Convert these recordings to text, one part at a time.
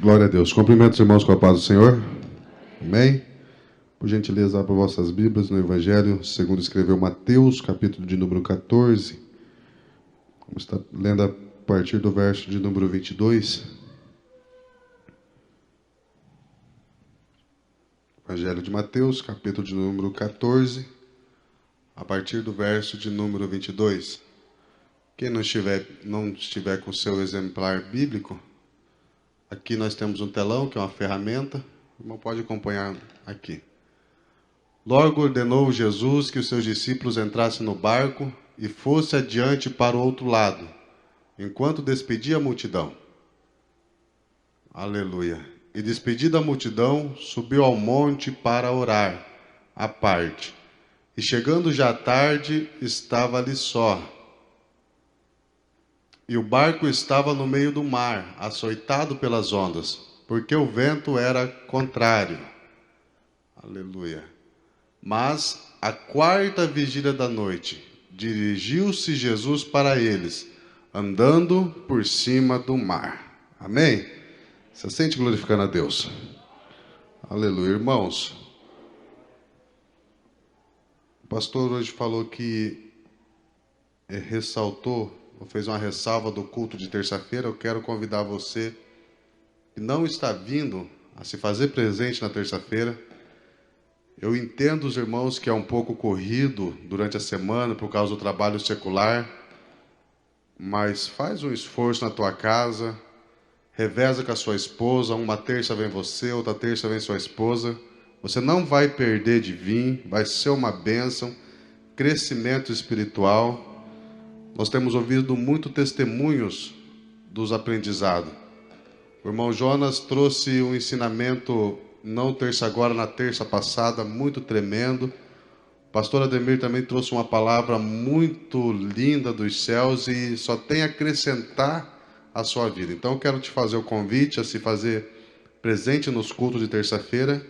Glória a Deus. Cumprimento os irmãos com a paz do Senhor. Amém? Por gentileza, abra vossas Bíblias no Evangelho, segundo escreveu Mateus, capítulo de número 14. Vamos estar lendo a partir do verso de número 22. Evangelho de Mateus, capítulo de número 14, a partir do verso de número 22. Quem não estiver com o seu exemplar bíblico, aqui nós temos um telão, que é uma ferramenta. O irmão pode acompanhar aqui. Logo ordenou Jesus que os seus discípulos entrassem no barco e fosse adiante para o outro lado, enquanto despedia a multidão. Aleluia. E despedida a multidão, subiu ao monte para orar, à parte. E chegando já à tarde, estava ali só. E o barco estava no meio do mar, açoitado pelas ondas, porque o vento era contrário. Aleluia. Mas, à quarta vigília da noite, dirigiu-se Jesus para eles, andando por cima do mar. Amém? Você sente glorificando a Deus? Aleluia. Irmãos, o pastor hoje falou que fez uma ressalva do culto de terça-feira. Eu quero convidar você que não está vindo a se fazer presente na terça-feira. Eu entendo os irmãos que é um pouco corrido durante a semana por causa do trabalho secular, mas faz um esforço na tua casa, reveza com a sua esposa, uma terça vem você, outra terça vem sua esposa. Você não vai perder de vir, vai ser uma bênção, crescimento espiritual. Nós temos ouvido muito testemunhos dos aprendizados. O irmão Jonas trouxe um ensinamento, não terça agora, na terça passada, muito tremendo. O pastor Ademir também trouxe uma palavra muito linda dos céus e só tem a acrescentar a sua vida. Então eu quero te fazer o convite a se fazer presente nos cultos de terça-feira.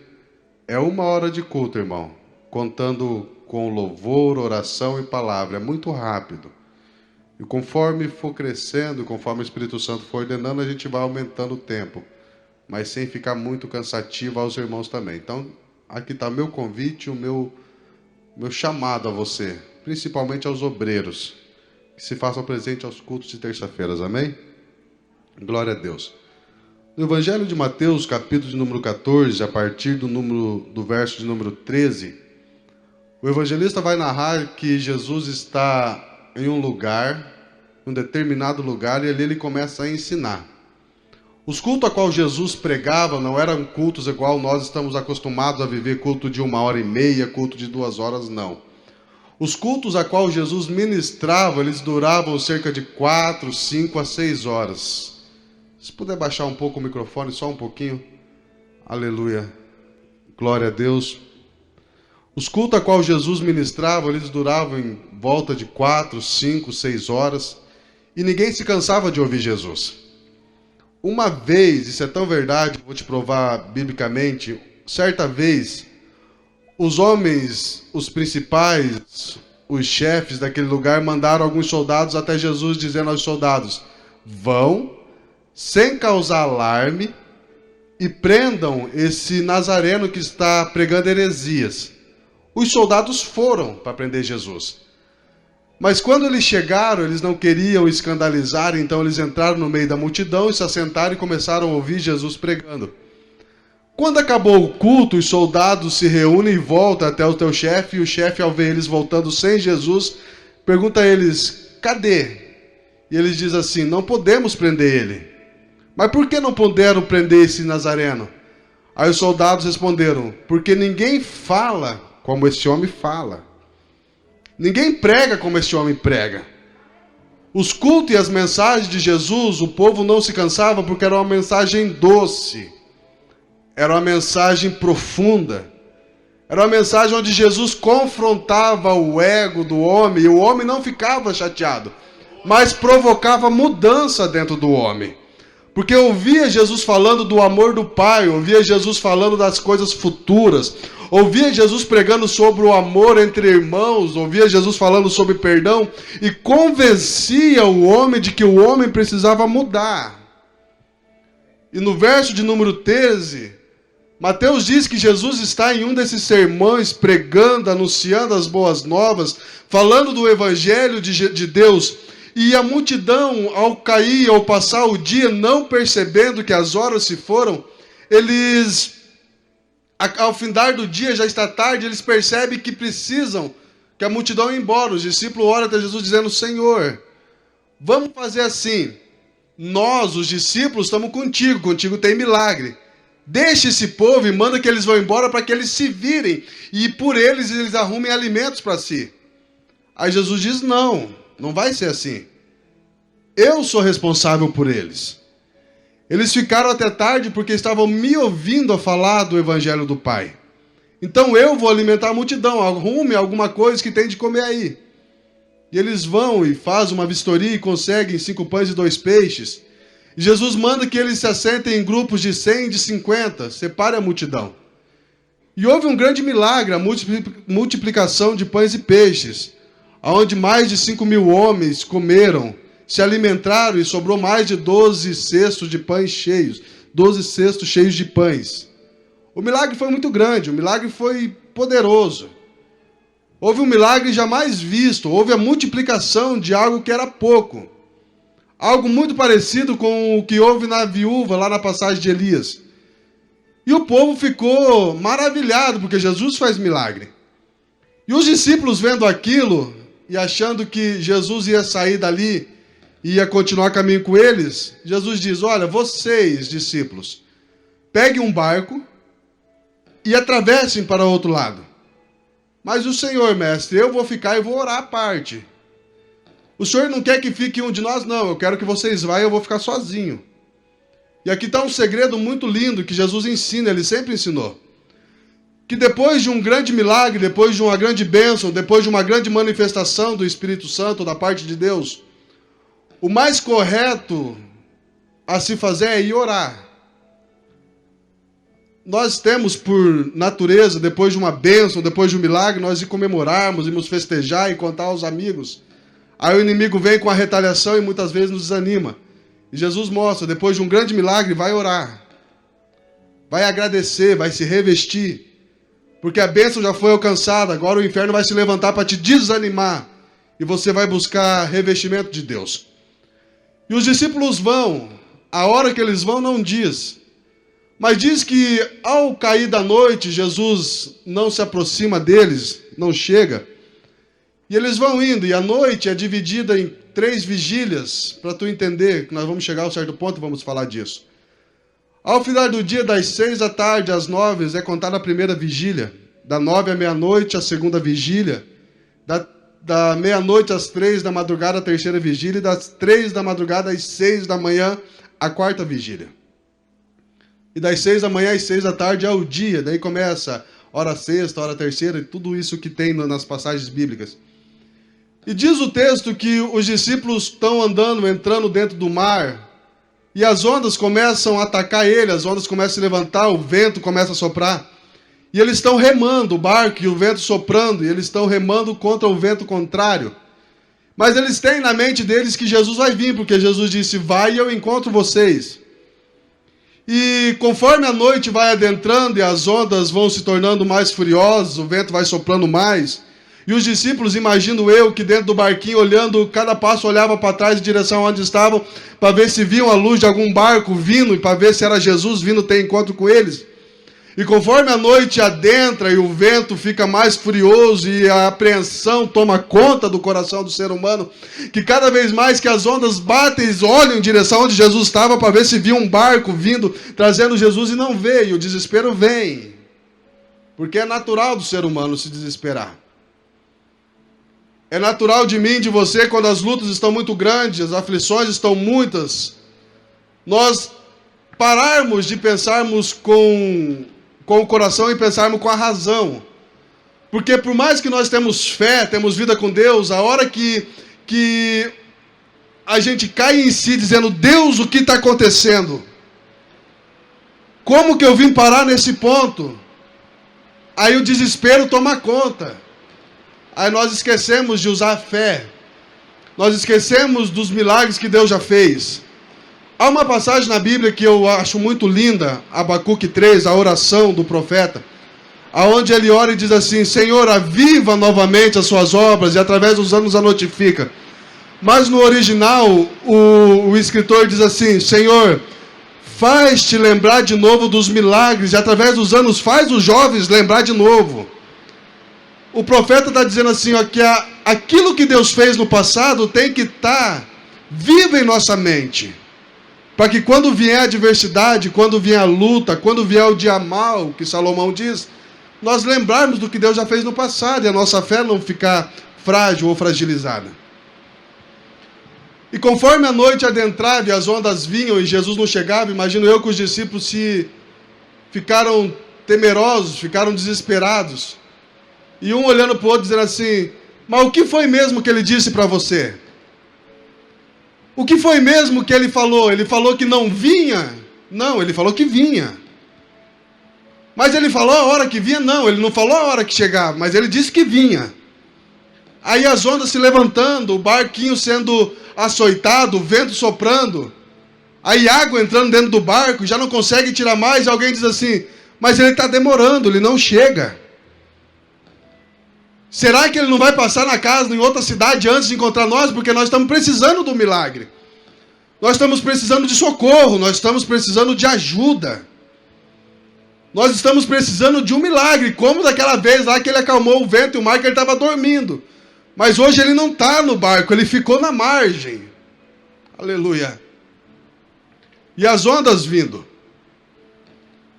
É 1 hora de culto, irmão, contando com louvor, oração e palavra. É muito rápido. E conforme for crescendo, conforme o Espírito Santo for ordenando, a gente vai aumentando o tempo, mas sem ficar muito cansativo aos irmãos também. Então, aqui está meu convite, o meu chamado a você, principalmente aos obreiros, que se façam presente aos cultos de terça-feiras, amém? Glória a Deus. No Evangelho de Mateus, capítulo de número 14, a partir do verso de número 13, o evangelista vai narrar que Jesus está em um determinado lugar, e ali ele começa a ensinar. Os cultos a qual Jesus pregava não eram cultos igual nós estamos acostumados a viver, culto de 1h30, culto de 2 horas, não. Os cultos a qual Jesus ministrava, eles duravam cerca de 4, 5 a 6 horas. Se puder baixar um pouco o microfone, só um pouquinho. Aleluia. Glória a Deus. Os cultos a qual Jesus ministrava, eles duravam em volta de 4, 5, 6 horas. E ninguém se cansava de ouvir Jesus. Uma vez, isso é tão verdade, vou te provar biblicamente, certa vez, os homens, os principais, os chefes daquele lugar, mandaram alguns soldados até Jesus, dizendo aos soldados: vão, sem causar alarme, e prendam esse nazareno que está pregando heresias. Os soldados foram para prender Jesus. Mas quando eles chegaram, eles não queriam escandalizar, então eles entraram no meio da multidão e se assentaram e começaram a ouvir Jesus pregando. Quando acabou o culto, os soldados se reúnem e voltam até o teu chefe, e o chefe, ao ver eles voltando sem Jesus, pergunta a eles: cadê? E eles dizem assim: não podemos prender ele. Mas por que não puderam prender esse nazareno? Aí os soldados responderam: porque ninguém fala como esse homem fala. Ninguém prega como esse homem prega. Os cultos e as mensagens de Jesus, o povo não se cansava porque era uma mensagem doce. Era uma mensagem profunda. Era uma mensagem onde Jesus confrontava o ego do homem, e o homem não ficava chateado, mas provocava mudança dentro do homem. Porque ouvia Jesus falando do amor do Pai, ouvia Jesus falando das coisas futuras, ouvia Jesus pregando sobre o amor entre irmãos, ouvia Jesus falando sobre perdão, e convencia o homem de que o homem precisava mudar. E no verso de número 13, Mateus diz que Jesus está em um desses sermões, pregando, anunciando as boas novas, falando do evangelho de Deus. E a multidão, ao cair, ao passar o dia, não percebendo que as horas se foram, eles, ao findar do dia, já está tarde, eles percebem que precisam, que a multidão é embora. Os discípulos oram até Jesus dizendo: Senhor, vamos fazer assim, nós, os discípulos, estamos contigo tem milagre. Deixa esse povo e manda que eles vão embora para que eles se virem e por eles arrumem alimentos para si. Aí Jesus diz: não vai ser assim. Eu sou responsável por eles. Eles ficaram até tarde porque estavam me ouvindo a falar do evangelho do Pai. Então eu vou alimentar a multidão, arrume alguma coisa que tem de comer aí. E eles vão e fazem uma vistoria e conseguem 5 pães e 2 peixes. E Jesus manda que eles se assentem em grupos de 100 e de 50, separe a multidão. E houve um grande milagre, a multiplicação de pães e peixes, onde mais de 5.000 homens comeram, se alimentaram e sobrou mais de 12 cestos de pães cheios, 12 cestos cheios de pães. O milagre foi muito grande, o milagre foi poderoso. Houve um milagre jamais visto, houve a multiplicação de algo que era pouco. Algo muito parecido com o que houve na viúva, lá na passagem de Elias. E o povo ficou maravilhado, porque Jesus faz milagre. E os discípulos vendo aquilo, e achando que Jesus ia sair dali, e ia continuar caminho com eles, Jesus diz: olha, vocês, discípulos, peguem um barco e atravessem para o outro lado. Mas o Senhor, mestre, eu vou ficar e vou orar à parte. O Senhor não quer que fique um de nós? Não, eu quero que vocês vá e eu vou ficar sozinho. E aqui está um segredo muito lindo que Jesus ensina, ele sempre ensinou. Que depois de um grande milagre, depois de uma grande bênção, depois de uma grande manifestação do Espírito Santo da parte de Deus, o mais correto a se fazer é ir orar. Nós temos por natureza, depois de uma bênção, depois de um milagre, nós ir comemorarmos, irmos festejar e contar aos amigos. Aí o inimigo vem com a retaliação e muitas vezes nos desanima. E Jesus mostra, depois de um grande milagre, vai orar. Vai agradecer, vai se revestir. Porque a bênção já foi alcançada, agora o inferno vai se levantar para te desanimar. E você vai buscar revestimento de Deus. E os discípulos vão, a hora que eles vão não diz. Mas diz que ao cair da noite, Jesus não se aproxima deles, não chega. E eles vão indo, e a noite é dividida em 3 vigílias, para tu entender que nós vamos chegar a um certo ponto e vamos falar disso. Ao final do dia, das 6 da tarde às 9, é contada a primeira vigília. Da 9 à meia-noite, a segunda vigília. Da meia-noite às 3 da madrugada, a terceira vigília. E das 3 da madrugada às 6 da manhã, a quarta vigília. E das 6 da manhã às 6 da tarde é o dia. Daí começa hora sexta, hora terceira, e tudo isso que tem nas passagens bíblicas. E diz o texto que os discípulos estão andando, entrando dentro do mar, e as ondas começam a atacar ele, as ondas começam a se levantar, o vento começa a soprar. E eles estão remando o barco e o vento soprando, e eles estão remando contra o vento contrário. Mas eles têm na mente deles que Jesus vai vir, porque Jesus disse: vai e eu encontro vocês. E conforme a noite vai adentrando e as ondas vão se tornando mais furiosas, o vento vai soprando mais, e os discípulos, imagino eu, que dentro do barquinho, olhando, cada passo olhava para trás em direção a onde estavam, para ver se viam a luz de algum barco vindo, e para ver se era Jesus vindo ter encontro com eles. E conforme a noite adentra e o vento fica mais furioso e a apreensão toma conta do coração do ser humano, que cada vez mais que as ondas batem, eles olham em direção onde Jesus estava para ver se viam um barco vindo, trazendo Jesus, e não vê, e o desespero vem. Porque é natural do ser humano se desesperar. É natural de mim e de você, quando as lutas estão muito grandes, as aflições estão muitas, nós pararmos de pensarmos com o coração e pensarmos com a razão. Porque por mais que nós temos fé, temos vida com Deus, a hora que a gente cai em si dizendo: Deus, o que está acontecendo? Como que eu vim parar nesse ponto? Aí o desespero toma conta. Aí nós esquecemos de usar a fé. Nós esquecemos dos milagres que Deus já fez. Há uma passagem na Bíblia que eu acho muito linda, Abacuque 3, a oração do profeta, aonde ele ora e diz assim: Senhor, aviva novamente as suas obras e através dos anos a notifica. Mas no original, o escritor diz assim: Senhor, faz-te lembrar de novo dos milagres e através dos anos faz os jovens lembrar de novo. O profeta está dizendo assim, ó, que aquilo que Deus fez no passado tem que estar vivo em nossa mente. Para que quando vier a adversidade, quando vier a luta, quando vier o dia mau, que Salomão diz, nós lembrarmos do que Deus já fez no passado e a nossa fé não ficar frágil ou fragilizada. E conforme a noite adentrava e as ondas vinham e Jesus não chegava, imagino eu que os discípulos se ficaram temerosos, ficaram desesperados. E um olhando para o outro dizendo assim: mas o que foi mesmo que ele disse para você? O que foi mesmo que ele falou? Ele falou que não vinha? Não, ele falou que vinha. Mas ele falou a hora que vinha? Não, ele não falou a hora que chegava, mas ele disse que vinha. Aí as ondas se levantando, o barquinho sendo açoitado, o vento soprando, aí água entrando dentro do barco, já não consegue tirar mais, e alguém diz assim: mas ele está demorando, ele não chega. Será que ele não vai passar na casa, em outra cidade, antes de encontrar nós? Porque nós estamos precisando do milagre. Nós estamos precisando de socorro, nós estamos precisando de ajuda. Nós estamos precisando de um milagre, como daquela vez lá que ele acalmou o vento e o mar, que ele estava dormindo. Mas hoje ele não está no barco, ele ficou na margem. Aleluia. E as ondas vindo.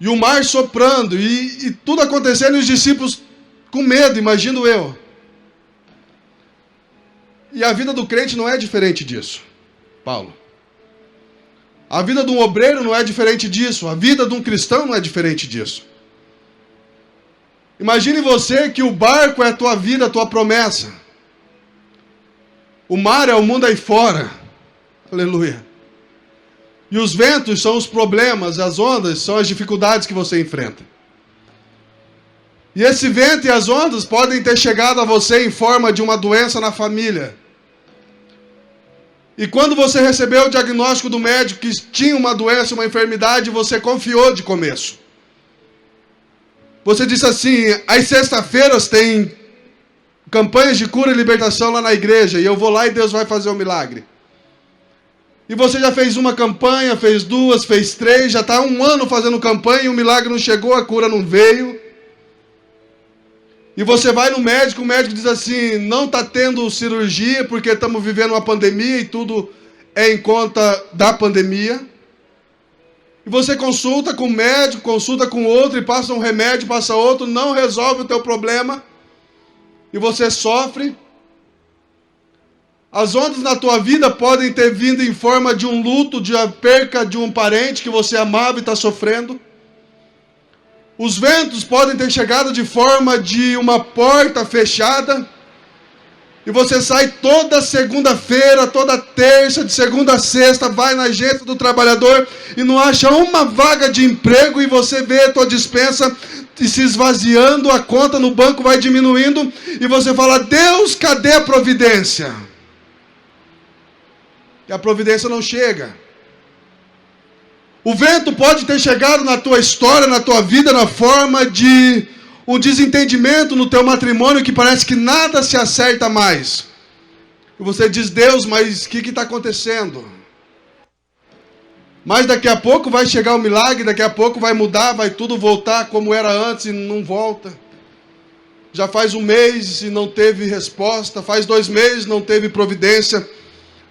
E o mar soprando, e tudo acontecendo, e os discípulos com medo, imagino eu. E a vida do crente não é diferente disso, Paulo. A vida de um obreiro não é diferente disso. A vida de um cristão não é diferente disso. Imagine você que o barco é a tua vida, a tua promessa. O mar é o mundo aí fora. Aleluia. E os ventos são os problemas, as ondas são as dificuldades que você enfrenta. E esse vento e as ondas podem ter chegado a você em forma de uma doença na família. E quando você recebeu o diagnóstico do médico que tinha uma doença, uma enfermidade, você confiou de começo. Você disse assim: às sextas-feiras tem campanhas de cura e libertação lá na igreja, e eu vou lá e Deus vai fazer o milagre. E você já fez uma campanha, fez duas, fez três, já está 1 ano fazendo campanha e o milagre não chegou, a cura não veio. E você vai no médico, o médico diz assim: não está tendo cirurgia porque estamos vivendo uma pandemia e tudo é em conta da pandemia. E você consulta com o médico, consulta com outro, e passa um remédio, passa outro, não resolve o teu problema. E você sofre. As ondas na tua vida podem ter vindo em forma de um luto, de a perca de um parente que você amava e está sofrendo. Os ventos podem ter chegado de forma de uma porta fechada. E você sai toda segunda-feira, toda terça, de segunda a sexta, vai na agência do trabalhador e não acha uma vaga de emprego, e você vê a tua despensa se esvaziando, a conta no banco vai diminuindo, e você fala: Deus, cadê a providência? E a providência não chega. O vento pode ter chegado na tua história, na tua vida, na forma de um desentendimento no teu matrimônio, que parece que nada se acerta mais. E você diz: Deus, mas o que está acontecendo? Mas daqui a pouco vai chegar o milagre, daqui a pouco vai mudar, vai tudo voltar como era antes, e não volta. Já faz 1 mês e não teve resposta, faz 2 meses e não teve providência.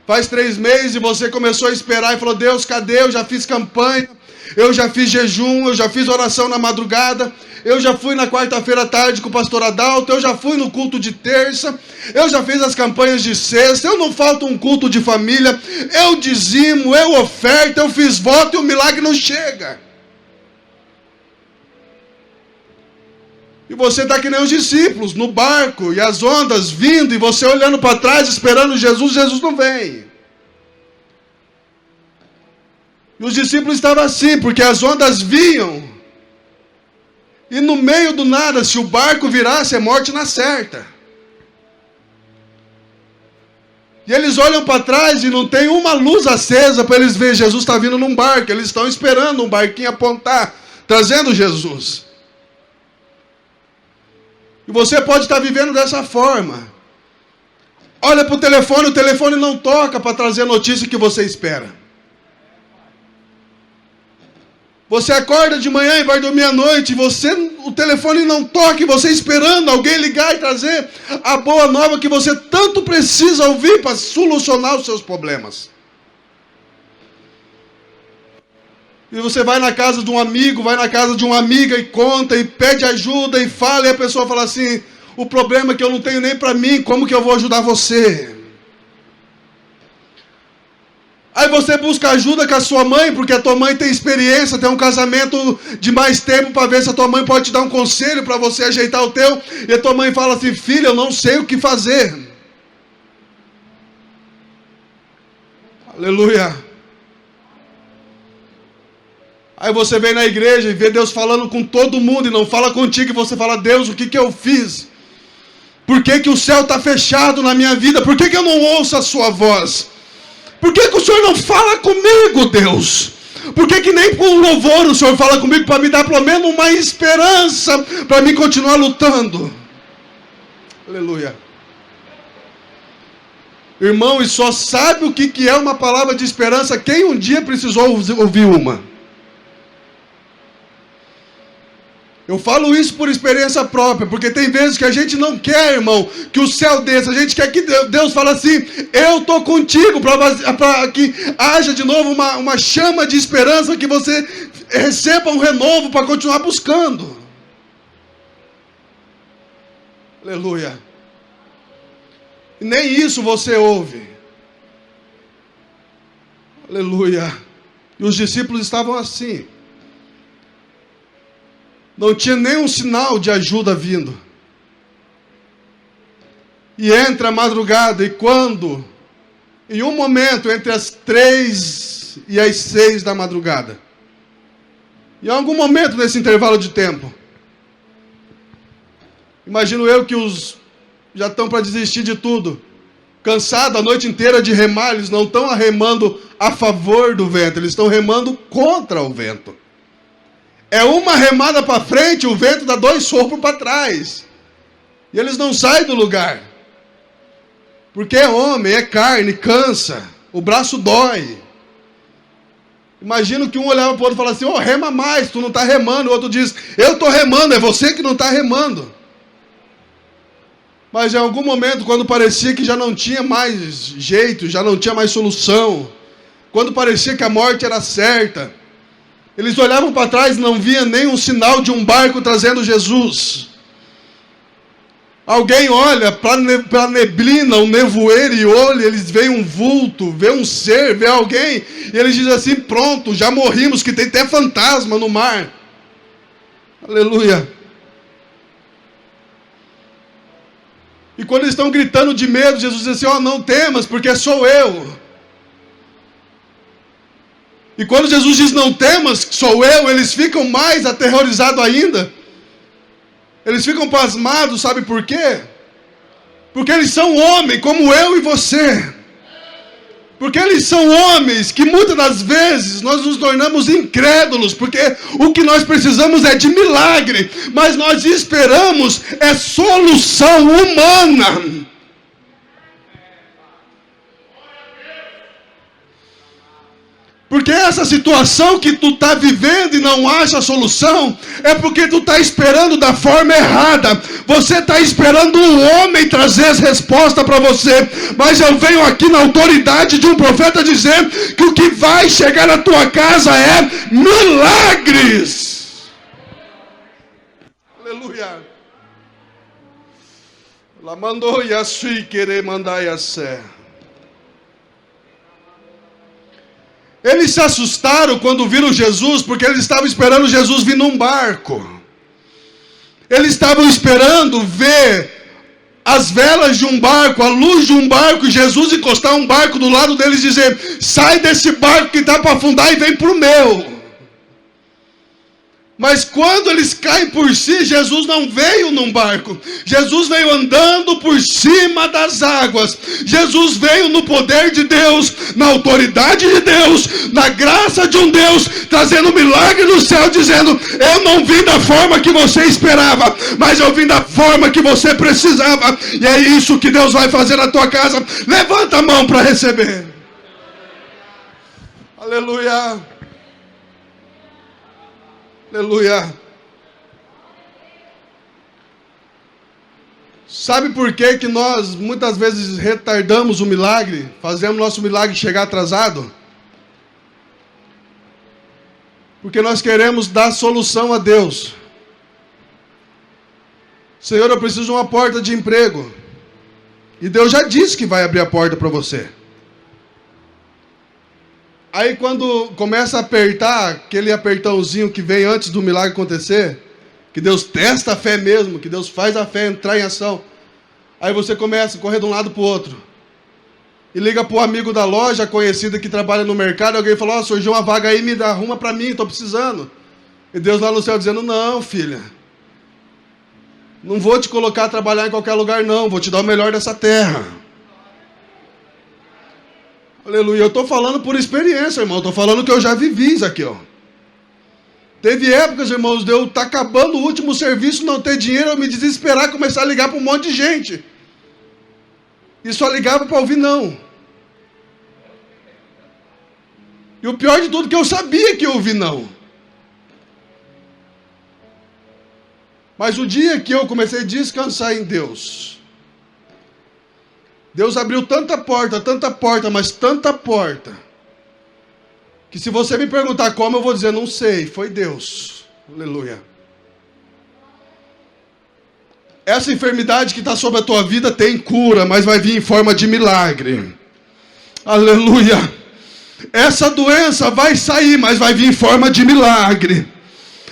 Faz 3 meses e você começou a esperar e falou: Deus, cadê? Eu já fiz campanha, eu já fiz jejum, eu já fiz oração na madrugada, eu já fui na quarta-feira à tarde com o pastor Adalto, eu já fui no culto de terça, eu já fiz as campanhas de sexta, eu não falta um culto de família, eu dizimo, eu oferto, eu fiz voto e o milagre não chega. E você está que nem os discípulos, no barco, e as ondas vindo, e você olhando para trás, esperando Jesus, Jesus não vem. E os discípulos estavam assim, porque as ondas vinham, e no meio do nada, se o barco virasse, é morte na certa. E eles olham para trás e não tem uma luz acesa para eles verem Jesus está vindo num barco. Eles estão esperando um barquinho apontar, trazendo Jesus. E você pode estar vivendo dessa forma. Olha para o telefone não toca para trazer a notícia que você espera. Você acorda de manhã e vai dormir à noite, o telefone não toca, e você esperando alguém ligar e trazer a boa nova que você tanto precisa ouvir para solucionar os seus problemas. E você vai na casa de um amigo, vai na casa de uma amiga e conta, e pede ajuda, e fala, e a pessoa fala assim, o problema é que eu não tenho nem para mim, como que eu vou ajudar você? Aí você busca ajuda com a sua mãe, porque a tua mãe tem experiência, tem um casamento de mais tempo para ver se a tua mãe pode te dar um conselho para você ajeitar o teu. E a tua mãe fala assim, filho, eu não sei o que fazer. Aleluia. Aí você vem na igreja e vê Deus falando com todo mundo e não fala contigo. E você fala, Deus, o que eu fiz? Por que o céu está fechado na minha vida? Por que eu não ouço a sua voz? Por que o Senhor não fala comigo, Deus? Por que nem com louvor o Senhor fala comigo para me dar pelo menos uma esperança para mim continuar lutando? Aleluia. Irmão, e só sabe o que é uma palavra de esperança quem um dia precisou ouvir uma. Eu falo isso por experiência própria, porque tem vezes que a gente não quer, irmão, que o céu desça. A gente quer que Deus fale assim, eu estou contigo, para que haja de novo uma chama de esperança, que você receba um renovo para continuar buscando. Aleluia. E nem isso você ouve. Aleluia. E os discípulos estavam assim. Não tinha nenhum sinal de ajuda vindo. E entra a madrugada, e quando, em um momento, entre as 3 e as 6 da madrugada, em algum momento nesse intervalo de tempo, imagino eu que os já estão para desistir de tudo, cansados a noite inteira de remar, eles não estão remando a favor do vento, eles estão remando contra o vento. É uma remada para frente, o vento dá 2 sopros para trás. E eles não saem do lugar. Porque é homem, é carne, cansa. O braço dói. Imagino que um olhava para o outro e falava assim, rema mais, tu não está remando. O outro diz, eu estou remando, é você que não está remando. Mas em algum momento, quando parecia que já não tinha mais jeito, já não tinha mais solução, quando parecia que a morte era certa, eles olhavam para trás e não viam nenhum sinal de um barco trazendo Jesus. Alguém olha para a neblina, um nevoeiro, e olha, eles veem um vulto, veem um ser, veem alguém, e eles dizem assim, pronto, já morrimos, que tem até fantasma no mar. Aleluia. E quando eles estão gritando de medo, Jesus diz assim, não temas, porque sou eu. E quando Jesus diz, não temas, sou eu, eles ficam mais aterrorizados ainda. Eles ficam pasmados, sabe por quê? Porque eles são homens, como eu e você. Porque eles são homens que muitas das vezes nós nos tornamos incrédulos, porque o que nós precisamos é de milagre, mas nós esperamos é solução humana. Porque essa situação que tu está vivendo e não acha solução, é porque tu está esperando da forma errada. Você está esperando um homem trazer as respostas para você. Mas eu venho aqui na autoridade de um profeta dizer que o que vai chegar na tua casa é milagres. Aleluia. La mandou yasui querer mandar yassé. Eles se assustaram quando viram Jesus, porque eles estavam esperando Jesus vir num barco. Eles estavam esperando ver as velas de um barco, a luz de um barco, e Jesus encostar um barco do lado deles e dizer, sai desse barco que está para afundar e vem para o meu. Mas quando eles caem por si, Jesus não veio num barco. Jesus veio andando por cima das águas. Jesus veio no poder de Deus, na autoridade de Deus, na graça de um Deus, trazendo um milagre do céu, dizendo: eu não vim da forma que você esperava, mas eu vim da forma que você precisava. E é isso que Deus vai fazer na tua casa. Levanta a mão para receber. Aleluia. Aleluia. Sabe por que que nós muitas vezes retardamos o milagre? Fazemos nosso milagre chegar atrasado? Porque nós queremos dar solução a Deus. Senhor, eu preciso de uma porta de emprego. E Deus já disse que vai abrir a porta para você. Aí quando começa a apertar, aquele apertãozinho que vem antes do milagre acontecer, que Deus testa a fé mesmo, que Deus faz a fé entrar em ação, aí você começa a correr de um lado para o outro. E liga para o amigo da loja, conhecida que trabalha no mercado, e alguém fala: surgiu uma vaga aí, me arruma para mim, estou precisando. E Deus lá no céu dizendo: não, filha, não vou te colocar a trabalhar em qualquer lugar não, vou te dar o melhor dessa terra. Aleluia, eu estou falando por experiência, irmão, estou falando que eu já vivi isso aqui, ó. Teve épocas, irmãos, de eu estar acabando o último serviço, não ter dinheiro, eu me desesperar, começar a ligar para um monte de gente. E só ligava para ouvir não. E o pior de tudo, que eu sabia que eu ouvi não. Mas o dia que eu comecei a descansar em Deus, Deus abriu tanta porta, mas tanta porta, que se você me perguntar como, eu vou dizer: não sei, foi Deus. Aleluia. Essa enfermidade que está sobre a tua vida tem cura, mas vai vir em forma de milagre. Aleluia. Essa doença vai sair, mas vai vir em forma de milagre.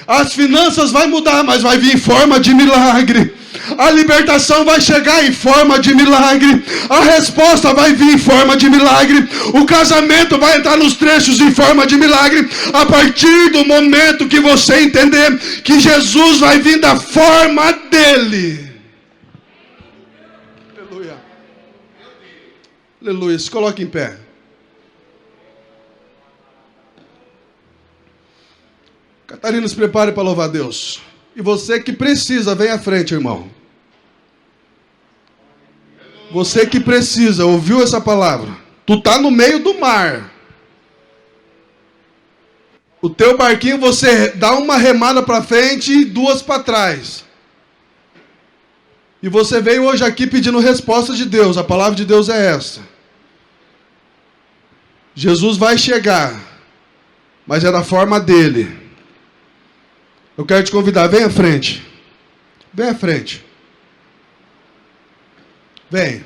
As finanças vai mudar, mas vai vir em forma de milagre. A libertação vai chegar em forma de milagre. A resposta vai vir em forma de milagre. O casamento vai entrar nos trechos em forma de milagre. A partir do momento que você entender que Jesus vai vir da forma dele. Aleluia. Aleluia. Se coloque em pé. Catarina, se prepare para louvar a Deus. E você que precisa, vem à frente, irmão. Você que precisa, ouviu essa palavra? Tu tá no meio do mar. O teu barquinho, você dá uma remada para frente e duas para trás. E você veio hoje aqui pedindo resposta de Deus. A palavra de Deus é essa. Jesus vai chegar, mas é da forma dele. Eu quero te convidar, vem à frente. Vem à frente. Vem.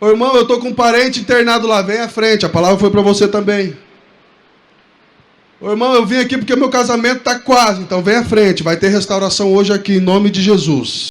Ô irmão, eu estou com um parente internado lá, vem à frente. A palavra foi para você também. Ô irmão, eu vim aqui porque meu casamento está quase. Então vem à frente, vai ter restauração hoje aqui, em nome de Jesus.